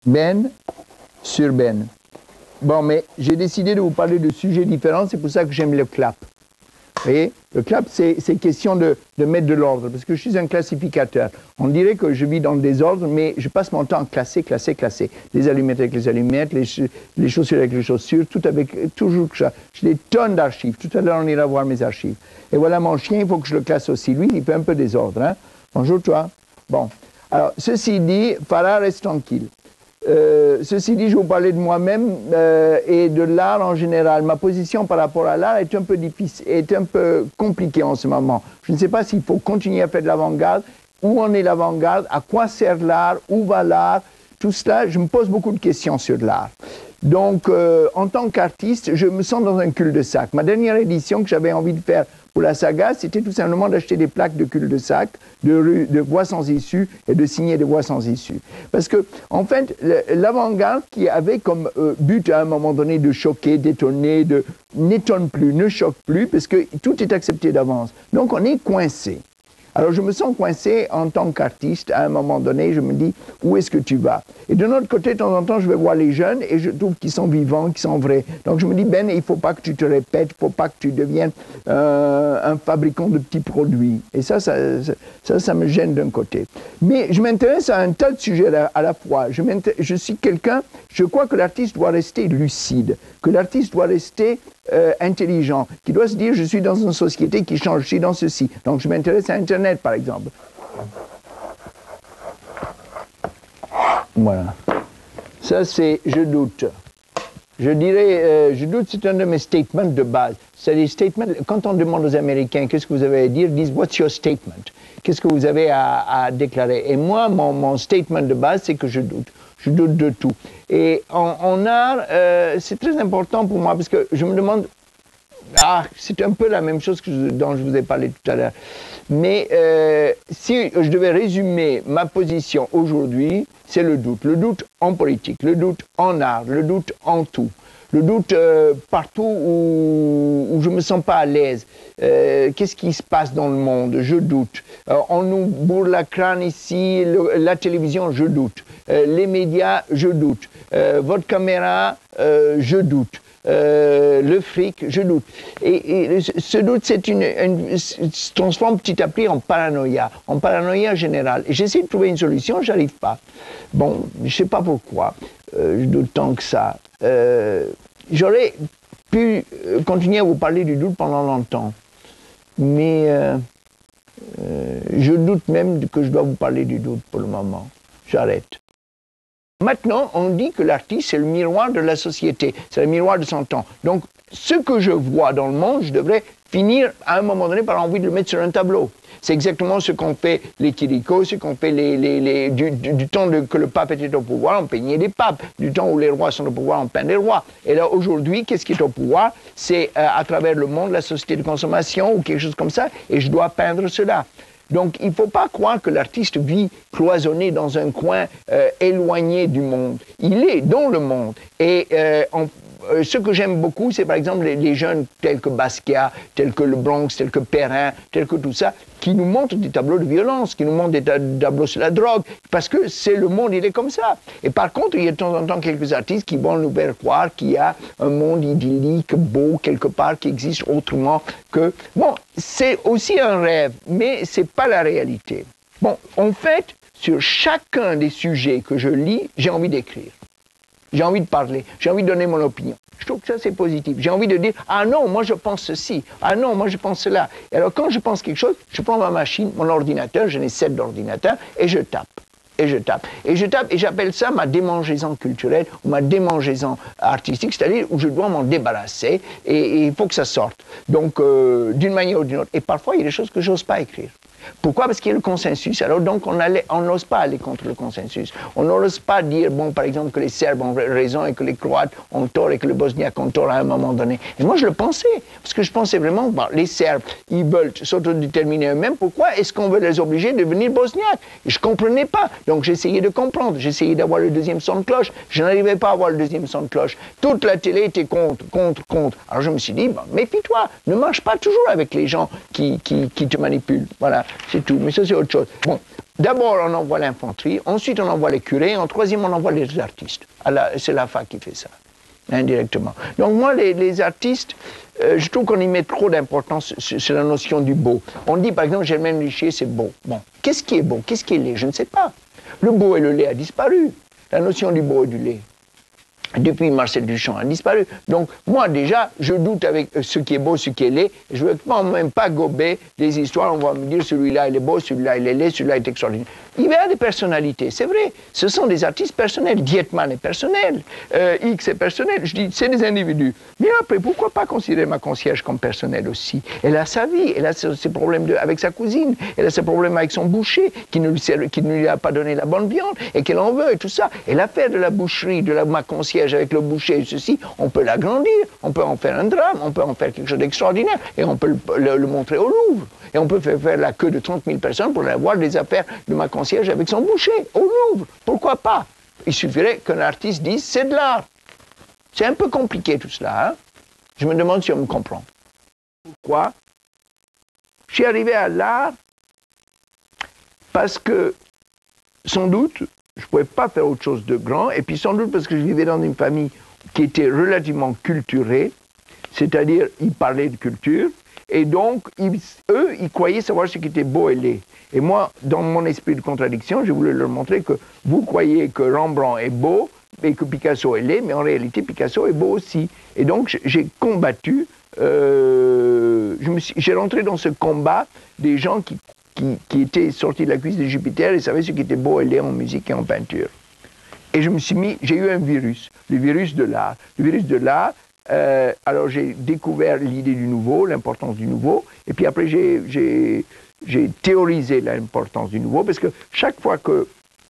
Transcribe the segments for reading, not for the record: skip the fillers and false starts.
Ben sur Ben. Bon, mais j'ai décidé de vous parler de sujets différents, c'est pour ça que j'aime le clap. Vous voyez, le clap, c'est question de mettre de l'ordre, parce que je suis un classificateur. On dirait que je vis dans le désordre, mais je passe mon temps à classer. Les allumettes avec les allumettes, les chaussures avec les chaussures, tout avec, toujours que ça. J'ai des tonnes d'archives. Tout à l'heure, on ira voir mes archives. Et voilà mon chien, il faut que je le classe aussi. Lui, il fait un peu désordre, hein. Bonjour, toi. Bon. Alors, ceci dit, Farah, reste tranquille. Ceci dit, je vais vous parler de moi-même et de l'art en général. Ma position par rapport à l'art est un peu difficile, est un peu compliquée en ce moment. Je ne sais pas s'il faut continuer à faire de l'avant-garde, où en est l'avant-garde, à quoi sert l'art, où va l'art, tout cela, je me pose beaucoup de questions sur l'art. Donc, en tant qu'artiste, je me sens dans un cul-de-sac. Ma dernière édition que j'avais envie de faire pour la saga, c'était tout simplement d'acheter des plaques de cul-de-sac, de voix sans issue et de signer des voix sans issue. Parce que, en fait, l'avant-garde qui avait comme but à un moment donné de choquer, d'étonner, n'étonne plus, ne choque plus, parce que tout est accepté d'avance. Donc, on est coincé. Alors, je me sens coincé en tant qu'artiste. À un moment donné, je me dis, où est-ce que tu vas? Et de notre côté, de temps en temps, je vais voir les jeunes et je trouve qu'ils sont vivants, qu'ils sont vrais. Donc, je me dis, Ben, il ne faut pas que tu te répètes, il ne faut pas que tu deviennes un fabricant de petits produits. Et ça me gêne d'un côté. Mais je m'intéresse à un tas de sujets à la fois. Je suis quelqu'un, je crois que l'artiste doit rester lucide, que l'artiste doit rester intelligent, qui doit se dire, je suis dans une société qui change, je suis dans ceci. Donc, je m'intéresse à Internet, par exemple. Voilà. Ça, c'est « je doute ». Je dirais, je doute, c'est un de mes statements de base. C'est des statements, quand on demande aux Américains qu'est-ce que vous avez à dire, ils disent « What's your statement ?» Qu'est-ce que vous avez à déclarer? Et moi, mon statement de base, c'est que je doute. Je doute de tout. Et en art, c'est très important pour moi, parce que je me demande... Ah, c'est un peu la même chose dont je vous ai parlé tout à l'heure. Mais si je devais résumer ma position aujourd'hui, c'est le doute. Le doute en politique, le doute en art, le doute en tout. Le doute partout où je ne me sens pas à l'aise. Qu'est-ce qui se passe dans le monde? Je doute. On nous bourre la crâne ici, la télévision, je doute. Les médias, je doute. Votre caméra, je doute. Le fric, je doute. Et ce doute, se transforme petit à petit en paranoïa générale. Et j'essaie de trouver une solution, j'arrive pas. Bon, je sais pas pourquoi, je doute tant que ça. J'aurais pu continuer à vous parler du doute pendant longtemps, mais je doute même que je dois vous parler du doute pour le moment. J'arrête. Maintenant, on dit que l'artiste, c'est le miroir de la société, c'est le miroir de son temps. Donc, ce que je vois dans le monde, je devrais finir à un moment donné par envie de le mettre sur un tableau. C'est exactement ce qu'ont fait les Chirico, ce qu'ont fait du temps que le pape était au pouvoir, on peignait des papes. Du temps où les rois sont au pouvoir, on peint des rois. Et là, aujourd'hui, qu'est-ce qui est au pouvoir? C'est à travers le monde, la société de consommation ou quelque chose comme ça, et je dois peindre cela. Donc, il ne faut pas croire que l'artiste vit cloisonné dans un coin éloigné du monde. Il est dans le monde. Et ce que j'aime beaucoup, c'est par exemple les jeunes tels que Basquiat, tels que le Bronx, tels que Perrin, tels que tout ça, qui nous montrent des tableaux de violence, qui nous montrent des tableaux sur la drogue, parce que c'est le monde, il est comme ça. Et par contre, il y a de temps en temps quelques artistes qui vont nous faire croire qu'il y a un monde idyllique, beau, quelque part, qui existe autrement que... Bon, c'est aussi un rêve, mais c'est pas la réalité. Bon, en fait, sur chacun des sujets que je lis, j'ai envie d'écrire. J'ai envie de parler, j'ai envie de donner mon opinion. Je trouve que ça, c'est positif. J'ai envie de dire, ah non, moi je pense ceci, ah non, moi je pense cela. Et alors quand je pense quelque chose, je prends ma machine, mon ordinateur, j'en ai 7 d'ordinateurs, et je tape. Et je tape. Et je tape, et j'appelle ça ma démangeaison culturelle, ou ma démangeaison artistique, c'est-à-dire où je dois m'en débarrasser, et il faut que ça sorte. Donc, d'une manière ou d'une autre. Et parfois, il y a des choses que je n'ose pas écrire. Pourquoi? Parce qu'il y a le consensus. Alors donc, on n'ose pas aller contre le consensus. On n'ose pas dire, bon, par exemple, que les Serbes ont raison et que les Croates ont tort et que les Bosniaques ont tort à un moment donné. Et moi, je le pensais. Parce que je pensais vraiment, bon, les Serbes, ils veulent s'autodéterminer eux-mêmes. Pourquoi est-ce qu'on veut les obliger de devenir Bosniaques? Je ne comprenais pas. Donc, j'essayais de comprendre. J'essayais d'avoir le deuxième son de cloche. Je n'arrivais pas à avoir le deuxième son de cloche. Toute la télé était contre. Alors, je me suis dit, bon, méfie-toi. Ne marche pas toujours avec les gens qui te manipulent. Voilà. C'est tout, mais ça c'est autre chose. Bon, d'abord on envoie l'infanterie, ensuite on envoie les curés, en troisième on envoie les artistes. C'est la fac qui fait ça, indirectement. Donc moi, les artistes, je trouve qu'on y met trop d'importance sur la notion du beau. On dit par exemple, Germaine Richier, c'est beau. Bon, qu'est-ce qui est beau? Qu'est-ce qui est laid? Je ne sais pas. Le beau et le laid a disparu. La notion du beau et du laid, depuis Marcel Duchamp, a disparu. Donc, moi, déjà, je doute avec ce qui est beau, ce qui est laid. Je ne veux même pas gober des histoires. On va me dire, celui-là, il est beau, celui-là, il est laid, celui-là est extraordinaire. Il y a des personnalités, c'est vrai. Ce sont des artistes personnels. Dietman est personnel. X est personnel. Je dis, c'est des individus. Mais après, pourquoi pas considérer ma concierge comme personnelle aussi? Elle a sa vie, elle a ses problèmes avec sa cousine, elle a ses problèmes avec son boucher, qui ne lui a pas donné la bonne viande, et qu'elle en veut, et tout ça. Et l'affaire de la boucherie, ma concierge avec le boucher et ceci, on peut l'agrandir, on peut en faire un drame, on peut en faire quelque chose d'extraordinaire, et on peut le montrer au Louvre. Et on peut faire la queue de 30 000 personnes pour aller voir les affaires de ma concierge avec son boucher, au Louvre. Pourquoi pas? Il suffirait qu'un artiste dise c'est de l'art. C'est un peu compliqué tout cela. Hein? Je me demande si on me comprend. Pourquoi? Je suis arrivé à l'art parce que, sans doute, je ne pouvais pas faire autre chose de grand, et puis sans doute parce que je vivais dans une famille qui était relativement culturée, c'est-à-dire ils parlaient de culture, et donc eux, ils croyaient savoir ce qui était beau et laid. Et moi, dans mon esprit de contradiction, je voulais leur montrer que vous croyez que Rembrandt est beau et que Picasso est laid, mais en réalité, Picasso est beau aussi. Et donc, j'ai combattu, j'ai rentré dans ce combat des gens qui étaient sortis de la cuisse de Jupiter et savaient ce qui était beau et laid en musique et en peinture. Et j'ai eu un virus, le virus de l'art. Le virus de l'art, alors j'ai découvert l'idée du nouveau, l'importance du nouveau, et puis après j'ai théorisé l'importance du nouveau, parce que chaque fois que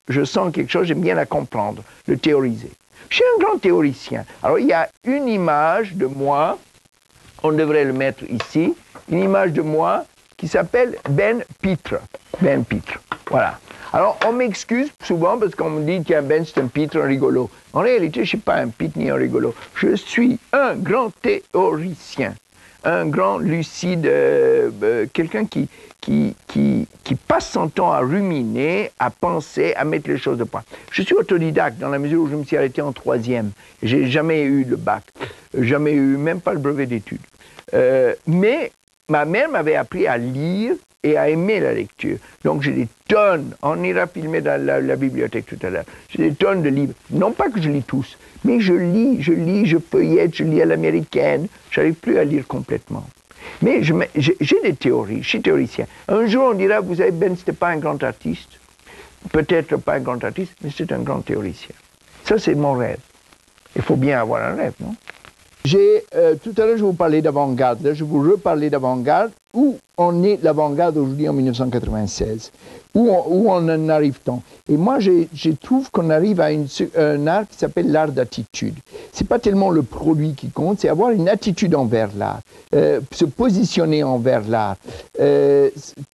je sens quelque chose, j'aime bien la comprendre, le théoriser. Je suis un grand théoricien. Alors il y a une image de moi, on devrait le mettre ici, une image de moi qui s'appelle Ben Pitre. Ben Pitre, voilà. Alors, on m'excuse souvent parce qu'on me dit qu'un Ben, c'est un pitre, un rigolo. En réalité, je ne suis pas un pitre ni un rigolo. Je suis un grand théoricien, un grand lucide, quelqu'un qui passe son temps à ruminer, à penser, à mettre les choses de point. Je suis autodidacte dans la mesure où je me suis arrêté en troisième. J'ai jamais eu le bac, jamais eu, même pas le brevet d'études. Mais ma mère m'avait appris à lire et à aimer la lecture. Donc j'ai des tonnes, on ira filmer dans la bibliothèque tout à l'heure, j'ai des tonnes de livres. Non pas que je lis tous, mais je lis, je feuillette, je lis à l'américaine, j'arrive plus à lire complètement. Mais j'ai des théories, je suis théoricien. Un jour on dira, vous savez, Ben, c'était pas un grand artiste, peut-être pas un grand artiste, mais c'est un grand théoricien. Ça c'est mon rêve. Il faut bien avoir un rêve, non? Tout à l'heure, je vous parlais d'avant-garde. Là, je vous reparlais d'avant-garde. Où en est l'avant-garde aujourd'hui en 1996? Où on en arrive-t-on? Et moi, je trouve qu'on arrive à un art qui s'appelle l'art d'attitude. C'est pas tellement le produit qui compte, c'est avoir une attitude envers l'art, se positionner envers l'art.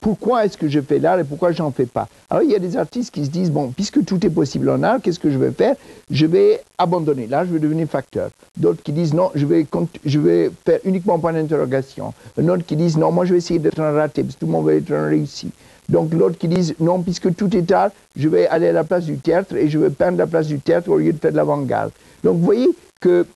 Pourquoi est-ce que je fais l'art et pourquoi j'en fais pas? Alors, il y a des artistes qui se disent, bon, puisque tout est possible en art, qu'est-ce que je vais faire? Je vais abandonner l'art, je vais devenir facteur. D'autres qui disent, non, je vais faire uniquement point d'interrogation. Un autre qui disent, non, moi je vais essayer d'être un raté, parce que tout le monde veut être un réussi. Donc l'autre qui disent, non, puisque tout est art, je vais aller à la place du théâtre et je vais peindre la place du théâtre au lieu de faire de l'avant-garde. Donc vous voyez que,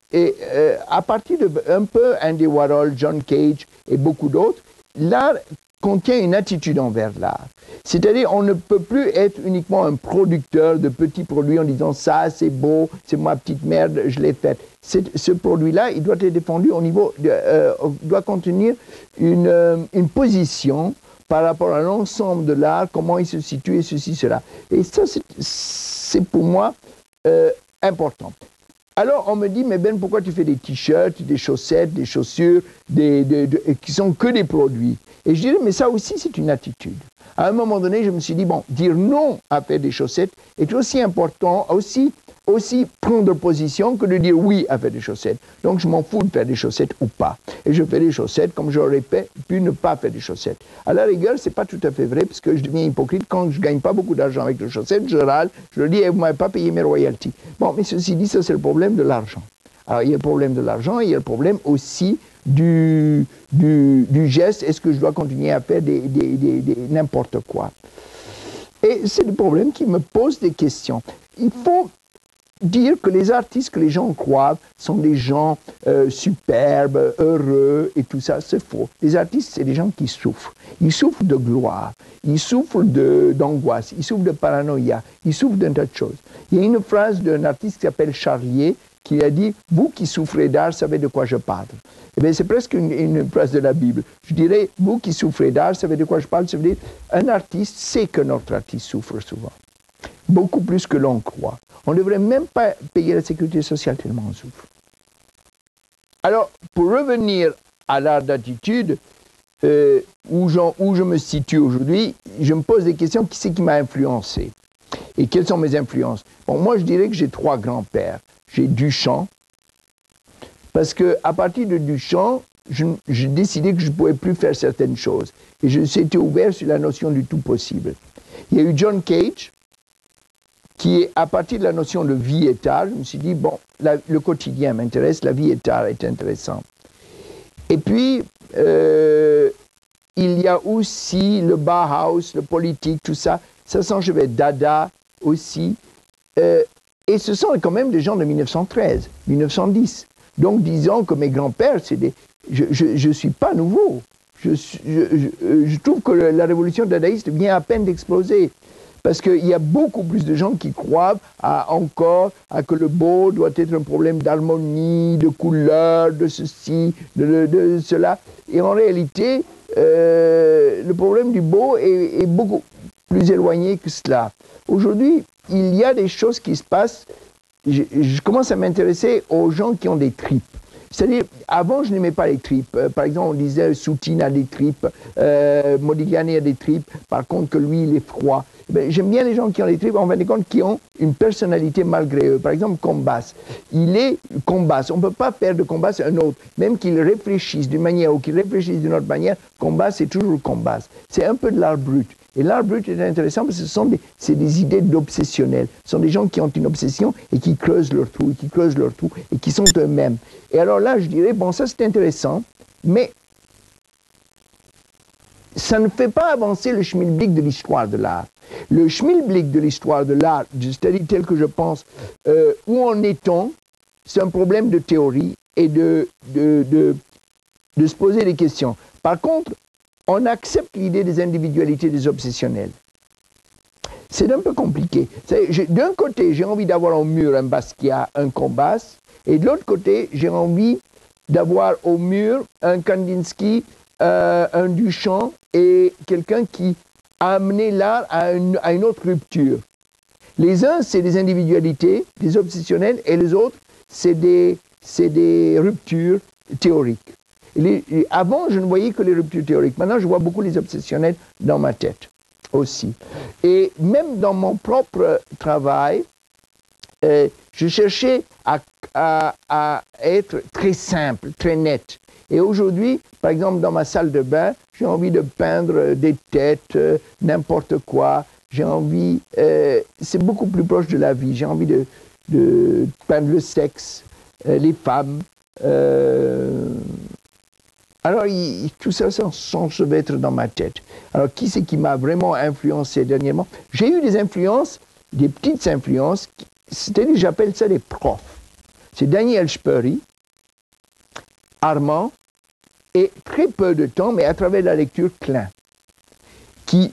à partir de un peu Andy Warhol, John Cage et beaucoup d'autres, l'art contient une attitude envers l'art. C'est-à-dire, on ne peut plus être uniquement un producteur de petits produits en disant, ça c'est beau, c'est ma petite merde, je l'ai fait. Ce produit-là, il doit être défendu au niveau, doit contenir une position par rapport à l'ensemble de l'art, comment il se situe et ceci, cela. Et ça, c'est pour moi important. Alors, on me dit, mais Ben, pourquoi tu fais des t-shirts, des chaussettes, des chaussures, qui sont que des produits? Et je dirais, mais ça aussi, c'est une attitude. À un moment donné, je me suis dit, bon, dire non à faire des chaussettes est aussi important, aussi prendre position que de dire oui à faire des chaussettes. Donc, je m'en fous de faire des chaussettes ou pas. Et je fais des chaussettes comme j'aurais pu ne pas faire des chaussettes. À la rigueur, c'est pas tout à fait vrai, parce que je deviens hypocrite quand je gagne pas beaucoup d'argent avec les chaussettes, je râle, je dis, vous m'avez pas payé mes royalties. Bon, mais ceci dit, ça c'est le problème de l'argent. Alors, il y a le problème de l'argent, et il y a le problème aussi du geste, est-ce que je dois continuer à faire n'importe quoi? Et c'est le problème qui me pose des questions. Il faut dire que les artistes que les gens croient sont des gens superbes, heureux et tout ça, c'est faux. Les artistes, c'est des gens qui souffrent. Ils souffrent de gloire, ils souffrent d'angoisse, ils souffrent de paranoïa, ils souffrent d'un tas de choses. Il y a une phrase d'un artiste qui s'appelle Charlier qui a dit « Vous qui souffrez d'art, savez de quoi je parle ». Eh bien, c'est presque une phrase de la Bible. Je dirais « Vous qui souffrez d'art, savez de quoi je parle ». Ça veut dire un artiste sait que notre artiste souffre souvent. Beaucoup plus que l'on croit. On ne devrait même pas payer la sécurité sociale tellement on souffre. Alors, pour revenir à l'art d'attitude, où je me situe aujourd'hui, je me pose des questions. Qui c'est qui m'a influencé? Et quelles sont mes influences? Bon, moi, je dirais que j'ai 3 grands-pères. J'ai Duchamp, parce qu'à partir de Duchamp, j'ai décidé que je ne pouvais plus faire certaines choses. Et je m'étais ouvert sur la notion du tout possible. Il y a eu John Cage, qui est à partir de la notion de vie et art, je me suis dit, bon, le quotidien m'intéresse, la vie et art est intéressant. Et puis, il y a aussi le Bauhaus, le politique, tout ça. Ça sent, je vais Dada aussi. Et ce sont quand même des gens de 1913, 1910. Donc, disons que mes grands-pères, c'est des... Je ne suis pas nouveau. Je trouve que la révolution dadaïste vient à peine d'exploser. Parce qu'il y a beaucoup plus de gens qui croient encore à que le beau doit être un problème d'harmonie, de couleur, de ceci, de cela. Et en réalité, le problème du beau est beaucoup plus éloigné que cela. Aujourd'hui, il y a des choses qui se passent. Je commence à m'intéresser aux gens qui ont des tripes. C'est-à-dire, avant, je n'aimais pas les tripes. Par exemple, on disait Soutine a des tripes, Modigliani a des tripes, par contre que lui, il est froid. J'aime bien les gens qui ont des tripes, en fin de compte, qui ont une personnalité malgré eux. Par exemple, Combas. Il est Combas. On ne peut pas faire de Combas un autre. Même qu'il réfléchisse d'une manière ou qu'il réfléchisse d'une autre manière, Combas, c'est toujours Combas. C'est un peu de l'art brut. Et l'art brut est intéressant parce que c'est des idées d'obsessionnels. Ce sont des gens qui ont une obsession et qui creusent leur trou, et qui sont eux-mêmes. Et alors là, je dirais, bon, ça c'est intéressant, mais ça ne fait pas avancer le schmilblick de l'histoire de l'art. Le schmilblick de l'histoire de l'art, c'est-à-dire tel que je pense, où en est-on? C'est un problème de théorie et de se poser des questions. Par contre, on accepte l'idée des individualités des obsessionnels. C'est un peu compliqué. D'un côté, j'ai envie d'avoir au mur un Basquiat, un Combas, et de l'autre côté, j'ai envie d'avoir au mur un Kandinsky, un Duchamp, et quelqu'un qui a amené l'art à une autre rupture. Les uns, c'est des individualités, des obsessionnels, et les autres, c'est des ruptures théoriques. Avant, je ne voyais que les ruptures théoriques. Maintenant, je vois beaucoup les obsessionnels dans ma tête aussi. Et même dans mon propre travail, je cherchais à être très simple, très net. Et aujourd'hui, par exemple, dans ma salle de bain, j'ai envie de peindre des têtes, n'importe quoi. J'ai envie... c'est beaucoup plus proche de la vie. J'ai envie de peindre le sexe, les femmes. Alors, tout ça s'enchevêtre dans ma tête. Alors, qui c'est qui m'a vraiment influencé dernièrement? J'ai eu des influences, des petites influences, c'est-à-dire j'appelle ça des profs. C'est Daniel Speury, Armand, et très peu de temps, mais à travers la lecture, Klein, qui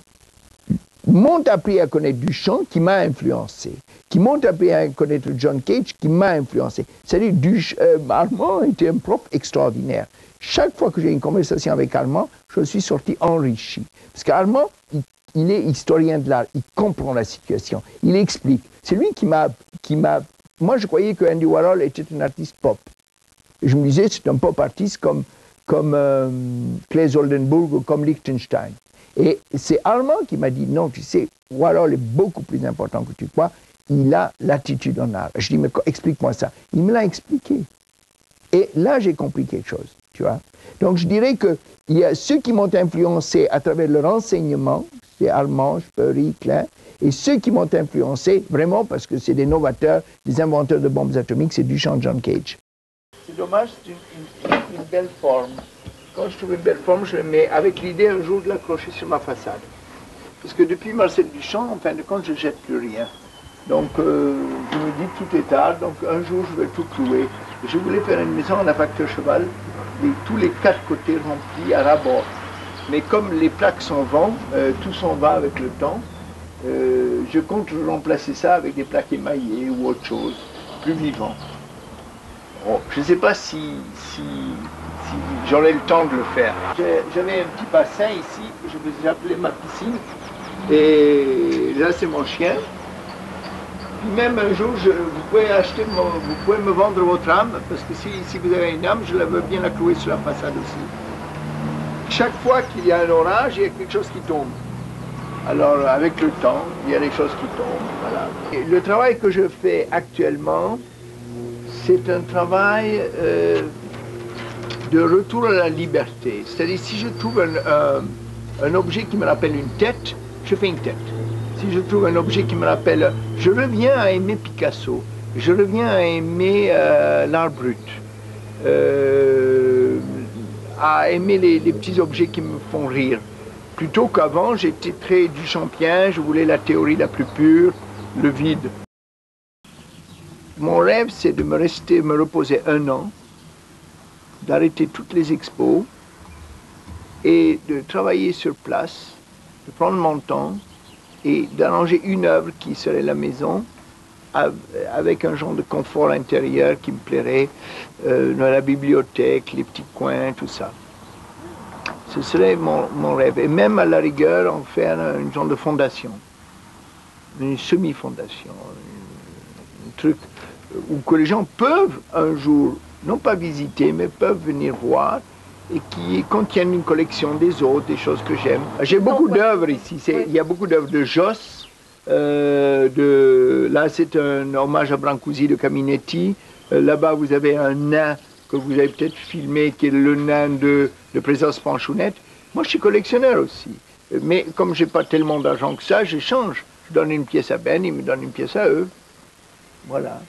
m'ont appris à connaître Duchamp, qui m'a influencé, qui m'ont appris à connaître John Cage, qui m'a influencé. C'est-à-dire Armand était un prof extraordinaire. Chaque fois que j'ai une conversation avec Armand, je suis sorti enrichi. Parce qu'Armand, il est historien de l'art, il comprend la situation, il explique. C'est lui qui m'a... Moi, je croyais que Andy Warhol était un artiste pop. Et je me disais, c'est un pop artiste comme Claes Oldenburg ou comme Liechtenstein. Et c'est Armand qui m'a dit, non, tu sais, Warhol est beaucoup plus important que tu crois, il a l'attitude en art. Je dis, mais explique-moi ça. Il me l'a expliqué. Et là, j'ai compris quelque chose, tu vois. Donc, je dirais qu'il y a ceux qui m'ont influencé à travers leur enseignement, c'est Armand, Speury, Klein, et ceux qui m'ont influencé vraiment parce que c'est des novateurs, des inventeurs de bombes atomiques, c'est Duchamp, John Cage. C'est dommage, c'est une belle forme. Quand je trouve une belle forme, je le mets avec l'idée un jour de l'accrocher sur ma façade. Parce que depuis Marcel Duchamp, en fin de compte, je ne jette plus rien. Donc je me dis tout est tard, donc un jour je vais tout clouer. Je voulais faire une maison à la facteur cheval, tous les 4 côtés remplis à ras-bord. Mais comme les plaques s'en vont, tout s'en va avec le temps, je compte remplacer ça avec des plaques émaillées ou autre chose, plus vivant. Bon, je ne sais pas si j'aurai le temps de le faire. J'avais un petit bassin ici, que j'appelais ma piscine, et là c'est mon chien. Puis même un jour, vous pouvez me vendre votre âme, parce que si vous avez une âme, je la veux bien la clouer sur la façade aussi. Chaque fois qu'il y a un orage, il y a quelque chose qui tombe. Alors avec le temps, il y a des choses qui tombent. Voilà. Et le travail que je fais actuellement, c'est un travail de retour à la liberté. C'est-à-dire si je trouve un objet qui me rappelle une tête, je fais une tête. Si je trouve un objet qui me rappelle... Je reviens à aimer Picasso, je reviens à aimer l'art brut, à aimer les petits objets qui me font rire. Plutôt qu'avant, j'étais très duchampien, je voulais la théorie la plus pure, le vide. Mon rêve, c'est de me reposer 1 an, d'arrêter toutes les expos et de travailler sur place, de prendre mon temps et d'arranger une œuvre qui serait la maison avec un genre de confort intérieur qui me plairait, dans la bibliothèque, les petits coins, tout ça. Ce serait mon rêve. Et même à la rigueur, en faire une genre de fondation, une semi-fondation, un truc où que les gens peuvent un jour, non pas visiter, mais peuvent venir voir et qui contiennent une collection des autres, des choses que j'aime. J'ai beaucoup d'œuvres ici. Il y a beaucoup d'œuvres de Josse. Là, c'est un hommage à Brancusi de Caminetti. Là-bas, vous avez un nain que vous avez peut-être filmé, qui est le nain de Présence Panchounette. Moi, je suis collectionneur aussi. Mais comme je n'ai pas tellement d'argent que ça, j'échange. Je donne une pièce à Ben, il me donne une pièce à eux. Voilà.